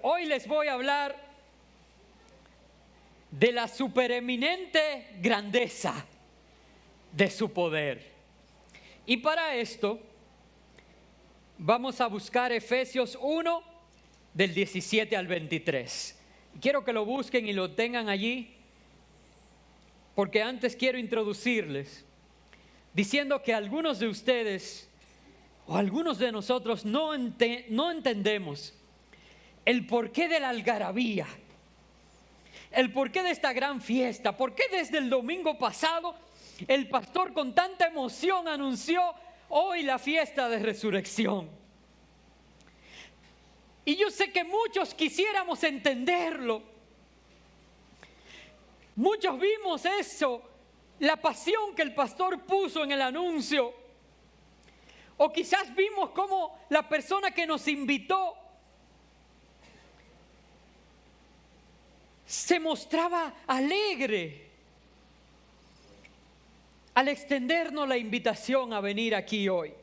Hoy les voy a hablar de la supereminente grandeza de su poder. Y para esto vamos a buscar Efesios 1 del 17 al 23. Quiero que lo busquen y lo tengan allí, porque antes quiero introducirles diciendo que algunos de ustedes o algunos de nosotros no entendemos el porqué de la algarabía, el porqué de esta gran fiesta, por qué desde el domingo pasado el pastor con tanta emoción anunció hoy la fiesta de resurrección. Y yo sé que muchos quisiéramos entenderlo. Muchos vimos eso, la pasión que el pastor puso en el anuncio. O quizás vimos cómo la persona que nos invitó se mostraba alegre al extendernos la invitación a venir aquí hoy.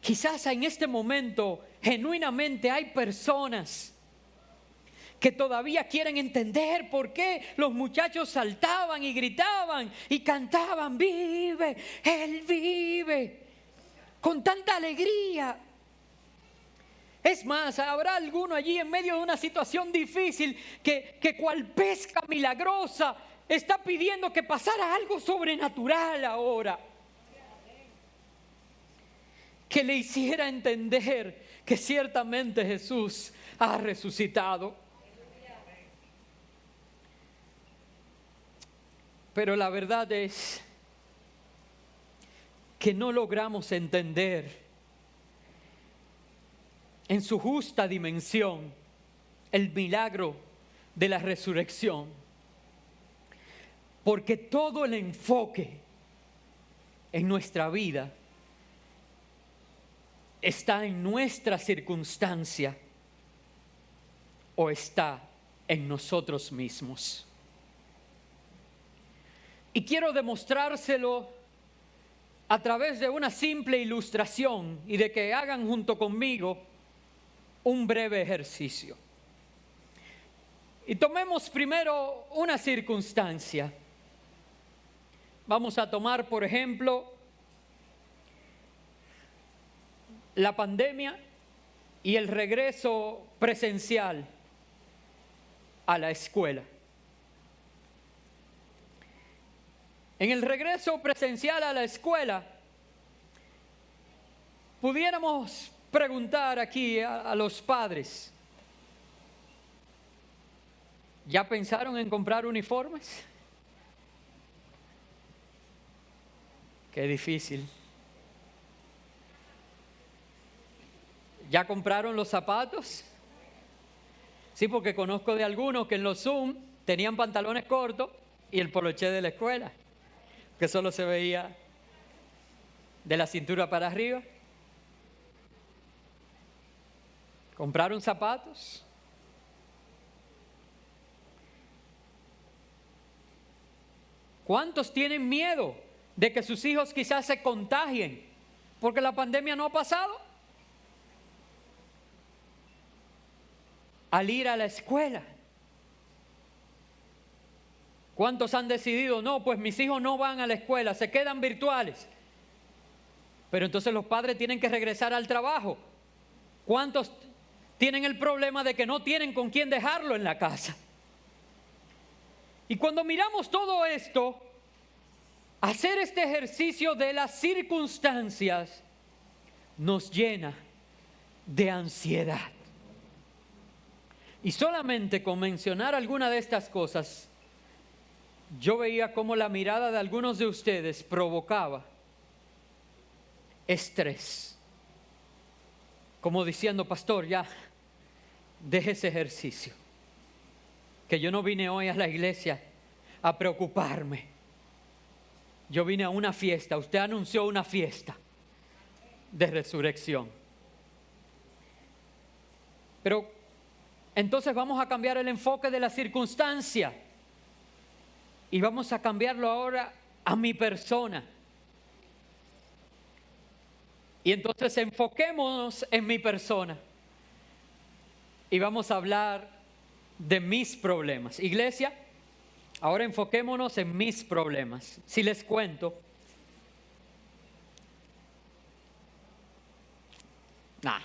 Quizás en este momento genuinamente hay personas que todavía quieren entender por qué los muchachos saltaban y gritaban y cantaban: vive, Él vive, con tanta alegría. Es más, habrá alguno allí en medio de una situación difícil que cual pesca milagrosa está pidiendo que pasara algo sobrenatural ahora, que le hiciera entender que ciertamente Jesús ha resucitado. Pero la verdad es que no logramos entender en su justa dimensión el milagro de la resurrección, porque todo el enfoque en nuestra vida está en nuestra circunstancia o está en nosotros mismos. Y quiero demostrárselo a través de una simple ilustración y de que hagan junto conmigo un breve ejercicio. Y tomemos primero una circunstancia. Vamos a tomar, por ejemplo, la pandemia y el regreso presencial a la escuela. En el regreso presencial a la escuela, pudiéramos preguntar aquí a los padres: ¿ya pensaron en comprar uniformes? Qué difícil. ¿Ya compraron los zapatos? Sí, porque conozco de algunos que en los Zoom tenían pantalones cortos y el poloché de la escuela, que solo se veía de la cintura para arriba. ¿Compraron zapatos? ¿Cuántos tienen miedo de que sus hijos quizás se contagien porque la pandemia no ha pasado al ir a la escuela? ¿Cuántos han decidido: no, pues mis hijos no van a la escuela, se quedan virtuales? Pero entonces los padres tienen que regresar al trabajo. ¿Cuántos tienen el problema de que no tienen con quién dejarlo en la casa? Y cuando miramos todo esto, hacer este ejercicio de las circunstancias nos llena de ansiedad. Y solamente con mencionar alguna de estas cosas, yo veía cómo la mirada de algunos de ustedes provocaba estrés. Como diciendo: pastor, ya, deje ese ejercicio, que yo no vine hoy a la iglesia a preocuparme. Yo vine a una fiesta, usted anunció una fiesta de resurrección. Pero entonces vamos a cambiar el enfoque de la circunstancia y vamos a cambiarlo ahora a mi persona. Y entonces enfoquémonos en mi persona. y vamos a hablar de mis problemas. Iglesia, ahora enfoquémonos en mis problemas. Si les cuento, no.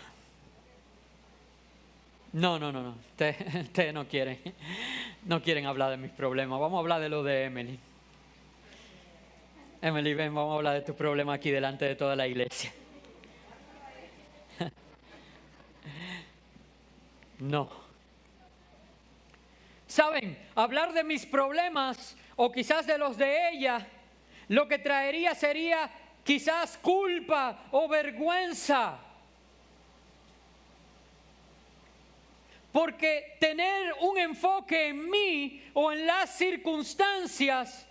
Ustedes no quieren hablar de mis problemas. Vamos a hablar de lo de Emily. Emily, ven, vamos a hablar de tus problemas aquí delante de toda la iglesia. No. ¿Saben? Hablar de mis problemas o quizás de los de ella, lo que traería sería quizás culpa o vergüenza. Porque tener un enfoque en mí o en las circunstancias,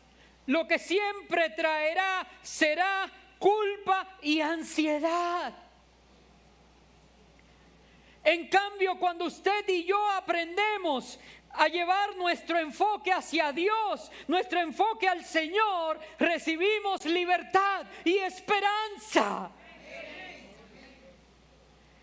lo que siempre traerá será culpa y ansiedad. En cambio, cuando usted y yo aprendemos a llevar nuestro enfoque hacia Dios, nuestro enfoque al Señor, recibimos libertad y esperanza.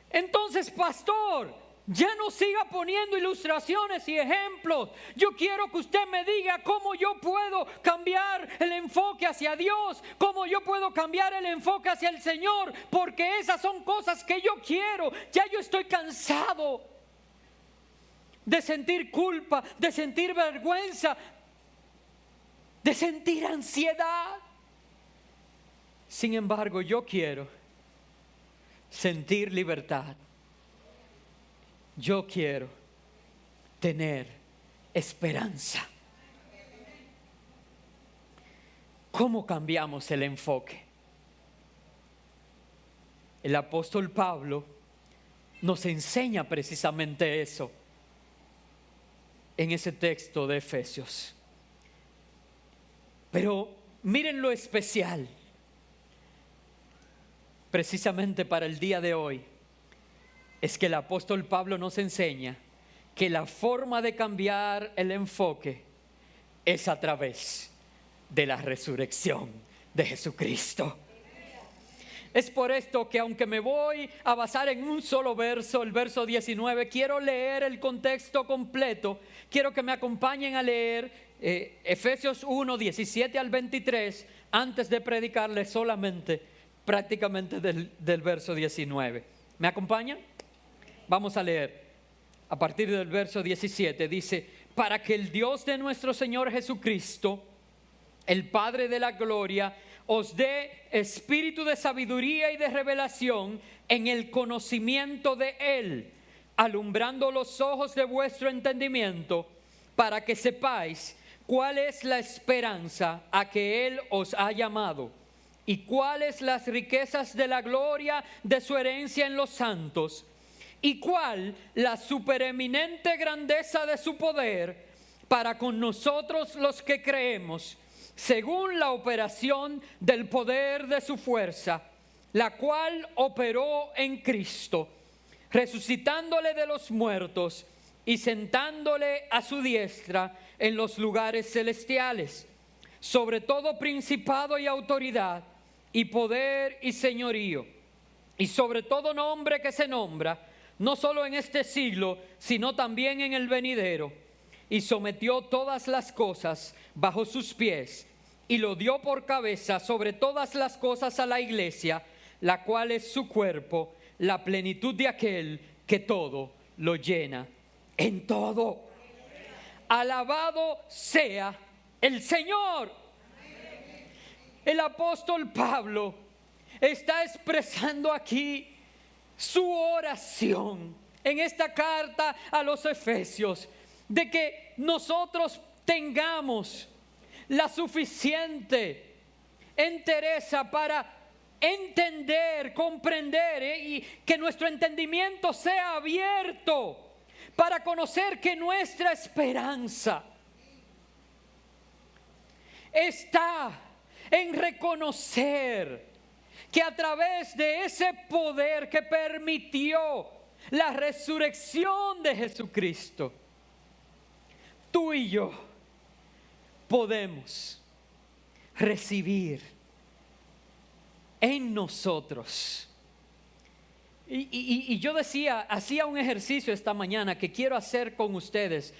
Entonces, pastor, ya no siga poniendo ilustraciones y ejemplos. Yo quiero que usted me diga cómo yo puedo cambiar el enfoque hacia Dios, cómo yo puedo cambiar el enfoque hacia el Señor, porque esas son cosas que yo quiero. Ya yo estoy cansado de sentir culpa, de sentir vergüenza, de sentir ansiedad. Sin embargo, yo quiero sentir libertad. Yo quiero tener esperanza. ¿Cómo cambiamos el enfoque? El apóstol Pablo nos enseña precisamente eso en ese texto de Efesios. Pero miren lo especial, precisamente para el día de hoy, es que el apóstol Pablo nos enseña que la forma de cambiar el enfoque es a través de la resurrección de Jesucristo. Es por esto que aunque me voy a basar en un solo verso, el verso 19, quiero leer el contexto completo. Quiero que me acompañen a leer Efesios 1, 17 al 23, antes de predicarles solamente prácticamente del verso 19. ¿Me acompañan? Vamos a leer a partir del verso 17. Dice: para que el Dios de nuestro Señor Jesucristo, el Padre de la gloria, os dé espíritu de sabiduría y de revelación en el conocimiento de Él, alumbrando los ojos de vuestro entendimiento, para que sepáis cuál es la esperanza a que Él os ha llamado, y cuáles las riquezas de la gloria de su herencia en los santos, y cuál la supereminente grandeza de su poder para con nosotros los que creemos, según la operación del poder de su fuerza, la cual operó en Cristo, resucitándole de los muertos y sentándole a su diestra en los lugares celestiales, sobre todo principado y autoridad, y poder y señorío, y sobre todo nombre que se nombra, no solo en este siglo, sino también en el venidero, y sometió todas las cosas bajo sus pies, y lo dio por cabeza sobre todas las cosas a la iglesia, la cual es su cuerpo, la plenitud de aquel que todo lo llena en todo. Alabado sea el Señor. El apóstol Pablo está expresando aquí su oración en esta carta a los Efesios, de que nosotros tengamos la suficiente entereza para entender, comprender, y que nuestro entendimiento sea abierto para conocer que nuestra esperanza está en reconocer que a través de ese poder que permitió la resurrección de Jesucristo, tú y yo podemos recibir en nosotros Y yo hacía un ejercicio esta mañana que quiero hacer con ustedes.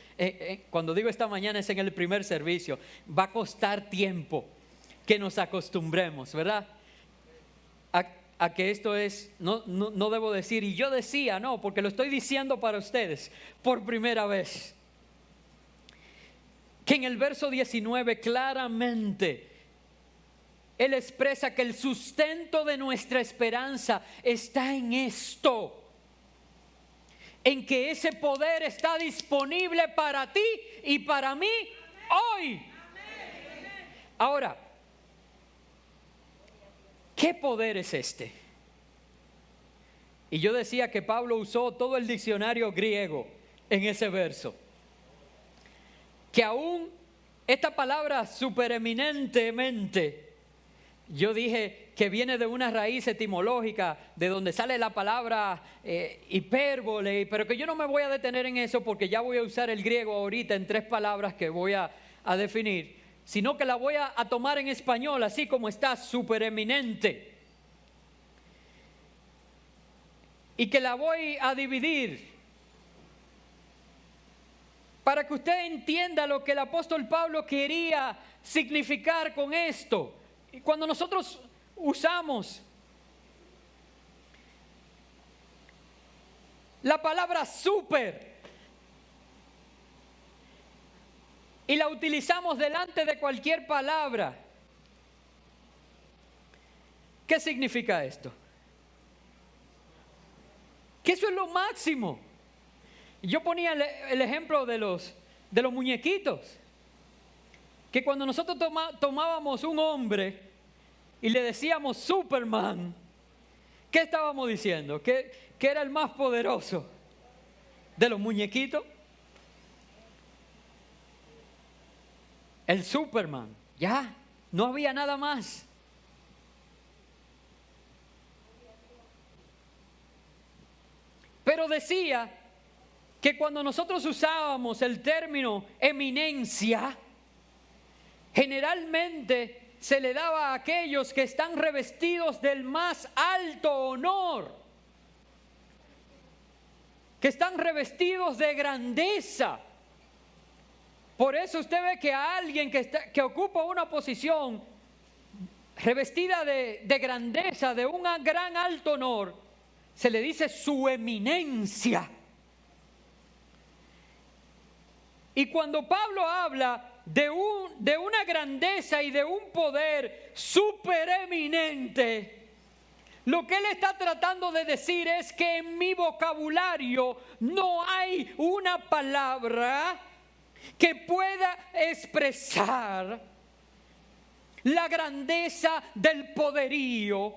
Cuando digo esta mañana es en el primer servicio. Va a costar tiempo que nos acostumbremos, ¿verdad? A que esto es, no debo decir, y yo decía, no, porque lo estoy diciendo para ustedes por primera vez. Que en el verso 19 claramente Él expresa que el sustento de nuestra esperanza está en esto, en que ese poder está disponible para ti y para mí hoy. Ahora, ¿qué poder es este? Y yo decía que Pablo usó todo el diccionario griego en ese verso. Que aún esta palabra supereminentemente, yo dije que viene de una raíz etimológica, de donde sale la palabra hipérbole, pero que yo no me voy a detener en eso porque ya voy a usar el griego ahorita en 3 palabras que voy a definir, sino que la voy a tomar en español, así como está, supereminente. Y que la voy a dividir para que usted entienda lo que el apóstol Pablo quería significar con esto. Y cuando nosotros usamos la palabra super y la utilizamos delante de cualquier palabra, ¿qué significa esto? Que eso es lo máximo. Yo ponía el ejemplo de los muñequitos. Que cuando nosotros tomábamos un hombre y le decíamos Superman, ¿qué estábamos diciendo? Que era el más poderoso de los muñequitos. El Superman, ya, no había nada más. Pero decía que cuando nosotros usábamos el término eminencia, generalmente se le daba a aquellos que están revestidos del más alto honor, que están revestidos de grandeza. Por eso usted ve que a alguien que ocupa una posición revestida de grandeza, de un gran alto honor, se le dice su eminencia. Y cuando Pablo habla de una grandeza y de un poder supereminente, lo que él está tratando de decir es que en mi vocabulario no hay una palabra que pueda expresar la grandeza del poderío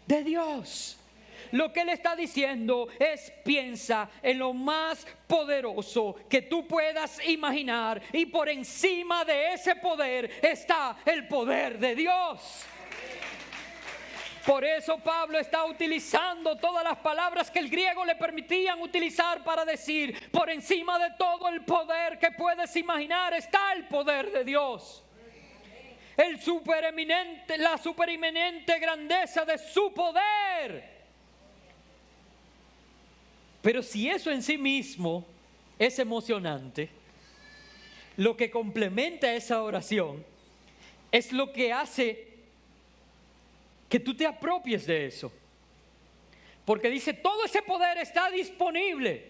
de Dios. Lo que él está diciendo es: piensa en lo más poderoso que tú puedas imaginar, y por encima de ese poder está el poder de Dios. Por eso Pablo está utilizando todas las palabras que el griego le permitían utilizar para decir: por encima de todo el poder que puedes imaginar está el poder de Dios. La supereminente grandeza de su poder. Pero si eso en sí mismo es emocionante, lo que complementa esa oración es lo que hace que tú te apropies de eso. Porque dice: todo ese poder está disponible,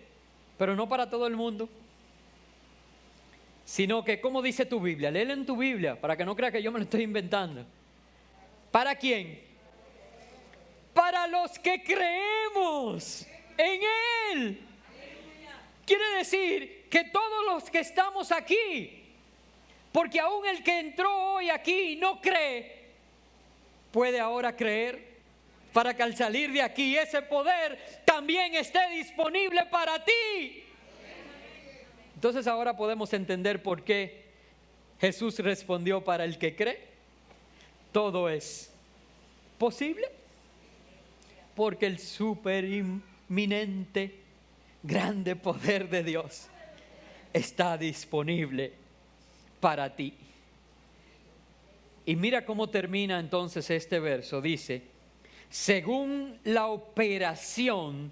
pero no para todo el mundo. Sino que, ¿cómo dice tu Biblia? Léelo en tu Biblia para que no crea que yo me lo estoy inventando. ¿Para quién? Para los que creemos en Él. Quiere decir que todos los que estamos aquí, porque aún el que entró hoy aquí y no cree, puede ahora creer, para que al salir de aquí ese poder también esté disponible para ti. Entonces ahora podemos entender por qué Jesús respondió: para el que cree, todo es posible. Porque el supereminente, grande poder de Dios está disponible para ti. Y mira cómo termina entonces este verso. Dice: según la operación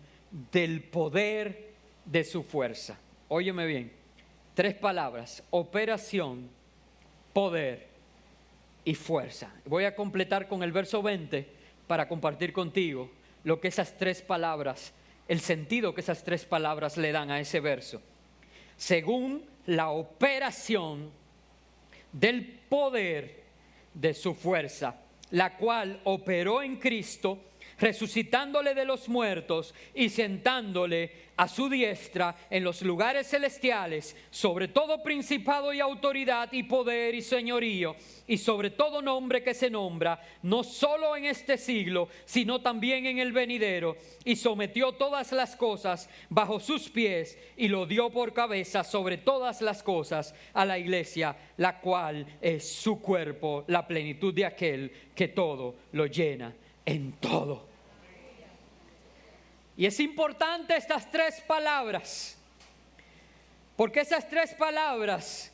del poder de su fuerza. Óyeme bien, 3 palabras: operación, poder y fuerza. Voy a completar con el verso 20 para compartir contigo lo que esas 3 palabras, el sentido que esas 3 palabras le dan a ese verso. Según la operación del poder de su fuerza, la cual operó en Cristo, resucitándole de los muertos y sentándole a su diestra en los lugares celestiales, sobre todo principado y autoridad y poder y señorío, y sobre todo nombre que se nombra, no solo en este siglo, sino también en el venidero, y sometió todas las cosas bajo sus pies, y lo dio por cabeza sobre todas las cosas a la iglesia, la cual es su cuerpo, la plenitud de aquel que todo lo llena en todo. Y es importante estas 3 palabras, porque esas 3 palabras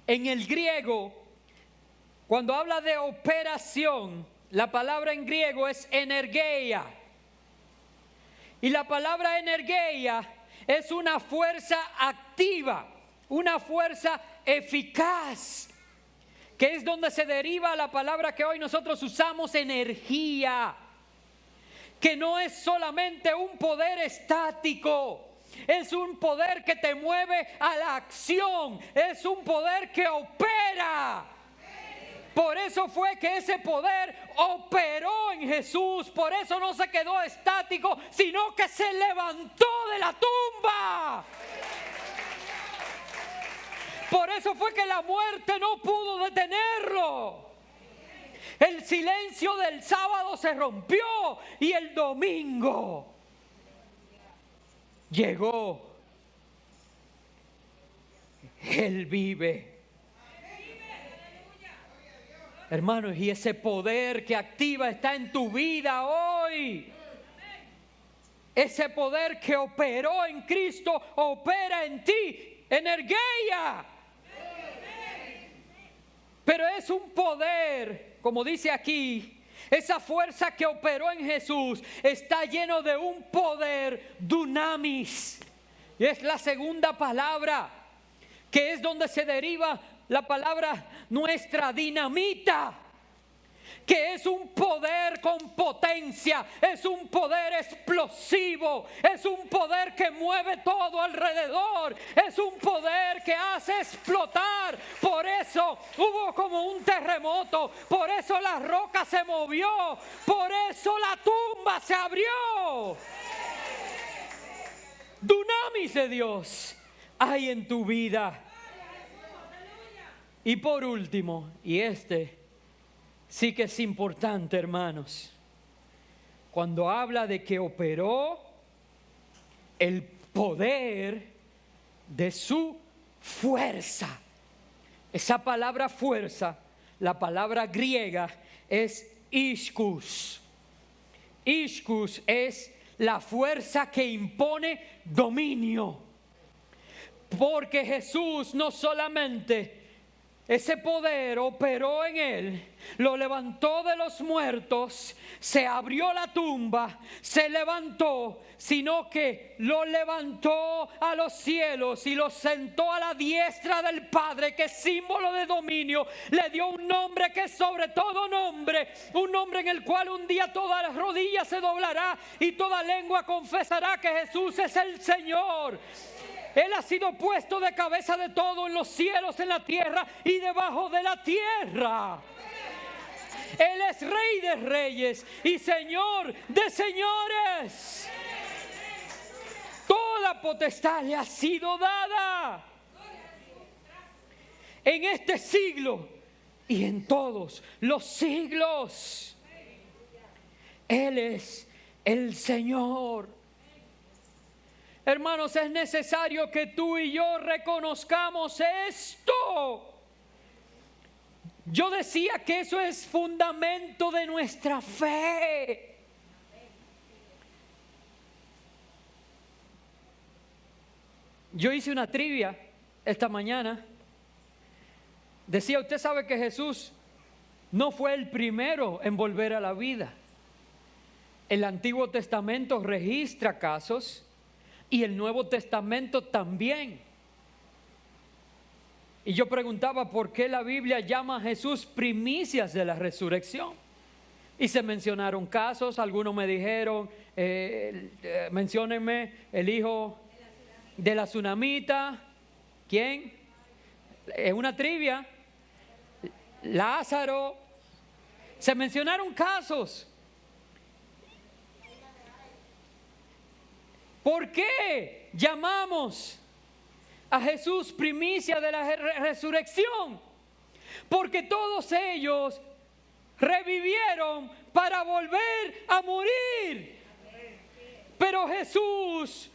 en el griego, cuando habla de operación, la palabra en griego es energeia. Y la palabra energeia es una fuerza activa, una fuerza eficaz, que es donde se deriva la palabra que hoy nosotros usamos, energía. Que no es solamente un poder estático, es un poder que te mueve a la acción, es un poder que opera. Por eso fue que ese poder operó en Jesús, por eso no se quedó estático, sino que se levantó de la tumba. Por eso fue que la muerte no pudo detenerlo. El silencio del sábado se rompió y el domingo llegó. Él vive. Hermanos, y ese poder que activa está en tu vida hoy. Ese poder que operó en Cristo opera en ti. Energía. Pero es un poder, como dice aquí, esa fuerza que operó en Jesús está lleno de un poder dunamis. Y es la segunda palabra, que es donde se deriva la palabra nuestra, dinamita, que es un poder con potencia, es un poder explosivo, es un poder que mueve todo alrededor, es un poder que hace explotar. Por eso hubo como un terremoto, por eso la roca se movió, por eso la tumba se abrió. Dunamis de Dios hay en tu vida. Y por último, y sí que es importante, hermanos, cuando habla de que operó el poder de su fuerza. Esa palabra fuerza, la palabra griega es ischus. Ischus es la fuerza que impone dominio. Porque Jesús no solamente ese poder operó en él, lo levantó de los muertos, se abrió la tumba, se levantó, sino que lo levantó a los cielos y lo sentó a la diestra del Padre, que es símbolo de dominio. Le dio un nombre que es sobre todo nombre, un nombre en el cual un día toda la rodilla se doblará y toda lengua confesará que Jesús es el Señor. Él ha sido puesto de cabeza de todo en los cielos, en la tierra y debajo de la tierra. Él es Rey de reyes y Señor de señores. Toda potestad le ha sido dada en este siglo y en todos los siglos. Él es el Señor. Hermanos, es necesario que tú y yo reconozcamos esto. Yo decía que eso es fundamento de nuestra fe. Yo hice una trivia esta mañana. Decía, usted sabe que Jesús no fue el primero en volver a la vida. El Antiguo Testamento registra casos y el Nuevo Testamento también. Y yo preguntaba por qué la Biblia llama a Jesús primicias de la resurrección. Y se mencionaron casos, algunos me dijeron, menciónenme el hijo de la tsunamita. ¿Quién? Es una trivia. Lázaro. Se mencionaron casos. ¿Por qué llamamos a Jesús primicia de la resurrección? Porque todos ellos revivieron para volver a morir. Pero Jesús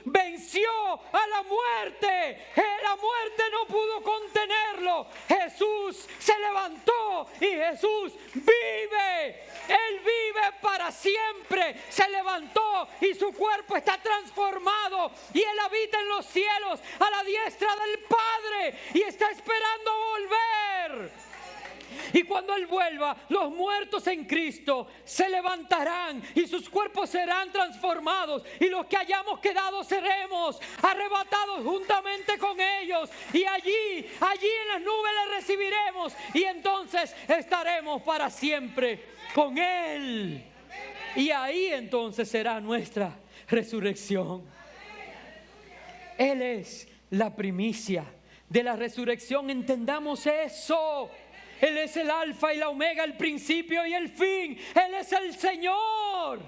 venció a la muerte. La muerte no pudo contenerlo. Jesús se levantó y Jesús vive. Él vive para siempre. Se levantó y su cuerpo está transformado. Y Él habita en los cielos a la diestra del Padre. Y está esperando volver. Y cuando Él vuelva, los muertos en Cristo se levantarán y sus cuerpos serán transformados. Y los que hayamos quedado seremos arrebatados juntamente con ellos. Y allí en las nubes le recibiremos. Y entonces estaremos para siempre con Él. Y ahí entonces será nuestra resurrección. Él es la primicia de la resurrección. Entendamos eso. Él es el alfa y la omega, el principio y el fin. Él es el Señor.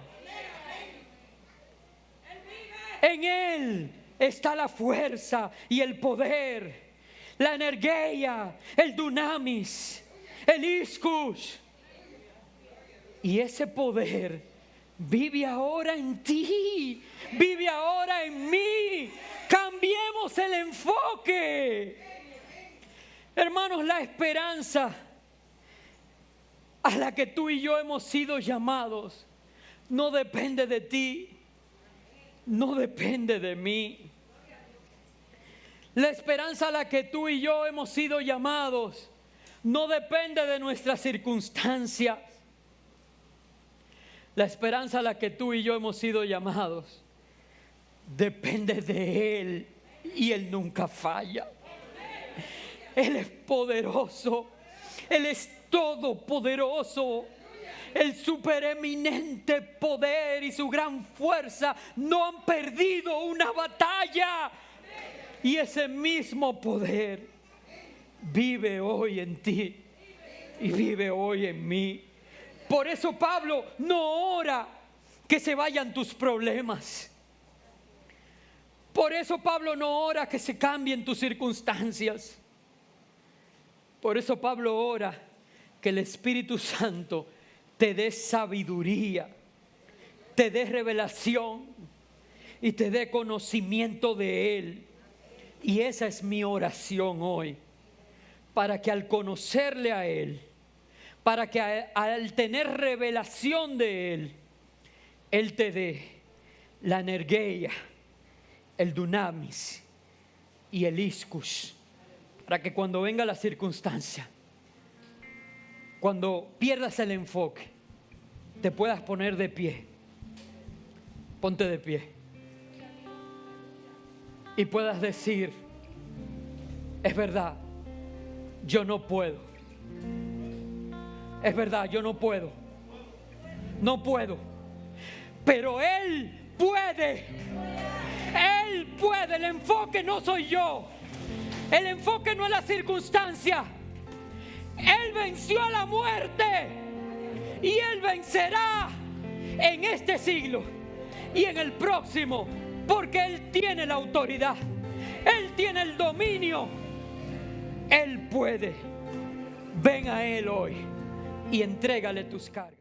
En Él está la fuerza y el poder, la energía, el dunamis, el iscus. Y ese poder vive ahora en ti, vive ahora en mí. Cambiemos el enfoque. Hermanos, la esperanza a la que tú y yo hemos sido llamados no depende de ti, no depende de mí. La esperanza a la que tú y yo hemos sido llamados no depende de nuestras circunstancias. La esperanza a la que tú y yo hemos sido llamados depende de Él, y Él nunca falla. Él es poderoso, Él es todopoderoso. El supereminente poder y su gran fuerza no han perdido una batalla. Y ese mismo poder vive hoy en ti y vive hoy en mí. Por eso Pablo no ora que se vayan tus problemas. Por eso Pablo no ora que se cambien tus circunstancias. Por eso Pablo ora que el Espíritu Santo te dé sabiduría, te dé revelación y te dé conocimiento de Él. Y esa es mi oración hoy, para que al conocerle a Él, para que al tener revelación de Él, Él te dé la energía, el dunamis y el iscus, para que cuando venga la circunstancia, cuando pierdas el enfoque, te puedas poner de pie. Ponte de pie y puedas decir: es verdad, yo no puedo. Es verdad, yo no puedo. No puedo. Pero Él puede. Él puede. El enfoque no soy yo. El enfoque no es la circunstancia. Él venció a la muerte y Él vencerá en este siglo y en el próximo, porque Él tiene la autoridad, Él tiene el dominio, Él puede. Ven a Él hoy y entrégale tus cargas.